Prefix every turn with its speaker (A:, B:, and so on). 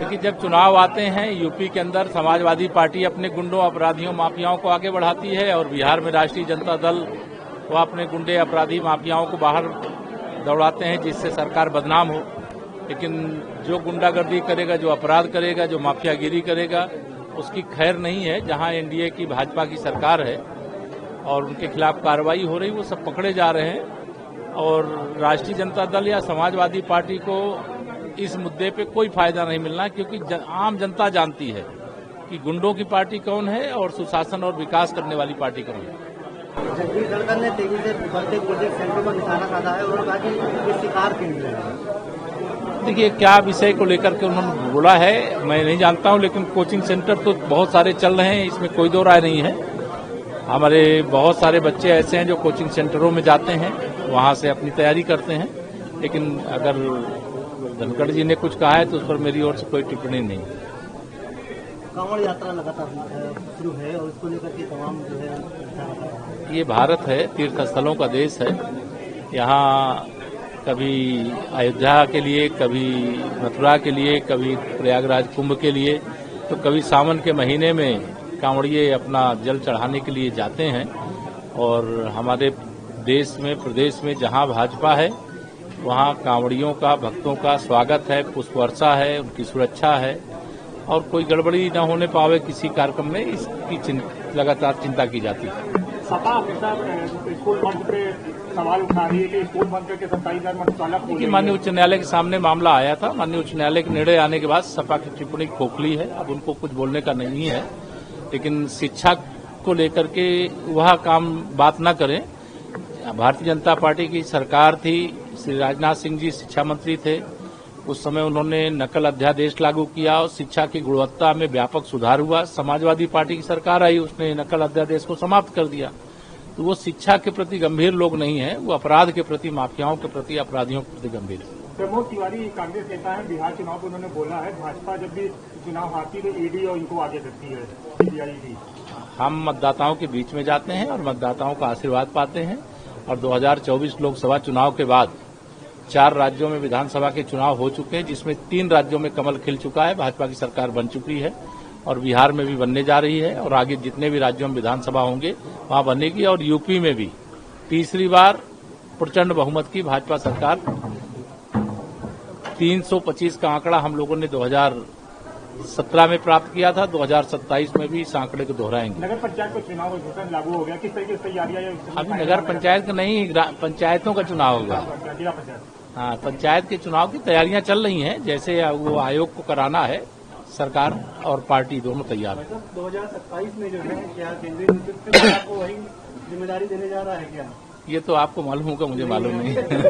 A: देखिए, जब चुनाव आते हैं यूपी के अंदर समाजवादी पार्टी अपने गुंडों, अपराधियों, माफियाओं को आगे बढ़ाती है और बिहार में राष्ट्रीय जनता दल वो अपने गुंडे, अपराधी, माफियाओं को बाहर दौड़ाते हैं जिससे सरकार बदनाम हो। लेकिन जो गुंडागर्दी करेगा, जो अपराध करेगा, जो माफियागिरी करेगा, उसकी खैर नहीं है। जहां एनडीए की भाजपा की सरकार है और उनके खिलाफ कार्रवाई हो रही, वो सब पकड़े जा रहे हैं और राष्ट्रीय जनता दल या समाजवादी पार्टी को इस मुद्दे पे कोई फायदा नहीं मिलना, क्योंकि आम जनता जानती है कि गुंडों की पार्टी कौन है और सुशासन और विकास करने वाली पार्टी कौन है।
B: जगदीश धनखड़ ने तेजी से बढ़ते प्रोजेक्ट सेंटर पर निशाना साधा है और कहा कि ये शिकार केंद्र है।
A: देखिए, क्या विषय को लेकर के उन्होंने बोला है मैं नहीं जानता हूं, लेकिन कोचिंग सेंटर तो बहुत सारे चल रहे हैं, इसमें कोई दो राय नहीं है। हमारे बहुत सारे बच्चे ऐसे हैं जो कोचिंग सेंटरों में जाते हैं, वहां से अपनी तैयारी करते हैं। लेकिन अगर धनखड़ जी ने कुछ कहा है तो उस पर मेरी ओर से कोई टिप्पणी नहीं।
B: कांवड़ यात्रा लगातार शुरू है और इसको लेकर के तमाम जो है,
A: ये भारत है, तीर्थ स्थलों का देश है। यहाँ कभी अयोध्या के लिए, कभी मथुरा के लिए, कभी प्रयागराज कुंभ के लिए, तो कभी सावन के महीने में कांवड़िए अपना जल चढ़ाने के लिए जाते हैं। और हमारे देश में, प्रदेश में जहाँ भाजपा है वहाँ कांवड़ियों का, भक्तों का स्वागत है, पुष्प वर्षा है, उनकी सुरक्षा है और कोई गड़बड़ी न होने पावे किसी कार्यक्रम में, इसकी लगातार चिंता की जाती है।
C: सपा हमेशा स्कूल बंद पे सवाल उठा रही है कि स्कूल बंद करके 27,000 मधुशाला
A: देखिए, माननीय उच्च न्यायालय के सामने मामला आया था। माननीय उच्च न्यायालय के निर्णय आने के बाद सपा की टिप्पणी खोखली है, अब उनको कुछ बोलने का नहीं है। लेकिन शिक्षा को लेकर के वह काम बात न करें। भारतीय जनता पार्टी की सरकार थी, श्री राजनाथ सिंह जी शिक्षा मंत्री थे, उस समय उन्होंने नकल अध्यादेश लागू किया और शिक्षा की गुणवत्ता में व्यापक सुधार हुआ। समाजवादी पार्टी की सरकार आई, उसने नकल अध्यादेश को समाप्त कर दिया। तो वो शिक्षा के प्रति गंभीर लोग नहीं है, वो अपराध के प्रति, माफियाओं के प्रति, अपराधियों के प्रति गंभीर है।
C: प्रमोद तिवारी कांग्रेस नेता है, बिहार चुनाव को उन्होंने बोला है भाजपा जब भी चुनाव हारती तो ईडी और इनको आगे करती है, सीबीआई।
A: हम मतदाताओं के बीच में जाते हैं और मतदाताओं का आशीर्वाद पाते हैं और 2024 लोकसभा चुनाव के बाद 4 राज्यों में विधानसभा के चुनाव हो चुके हैं, जिसमें 3 राज्यों में कमल खिल चुका है, भाजपा की सरकार बन चुकी है और बिहार में भी बनने जा रही है और आगे जितने भी राज्यों में विधानसभा होंगे वहां बनेगी। और यूपी में भी तीसरी बार प्रचंड बहुमत की भाजपा सरकार, 325 का आंकड़ा हम लोगों ने 2017 में प्राप्त किया था, 2027 में भी इस आंकड़े को दोहराएंगे।
C: नगर पंचायत का चुनाव घोषणा लागू हो गया, किस तरीके से तैयारियां?
A: अभी नगर पंचायत का नहीं, पंचायतों का चुनाव होगा।
C: जिला पंचायत,
A: हाँ, पंचायत के चुनाव की तैयारियां चल रही हैं। जैसे वो आयोग को कराना है, सरकार और पार्टी दोनों तैयार है।
B: 2027 में जो है क्या केंद्रीय नेतृत्व आपको वही जिम्मेदारी देने जा रहा है क्या?
A: ये तो आपको मालूम होगा, मुझे मालूम नहीं।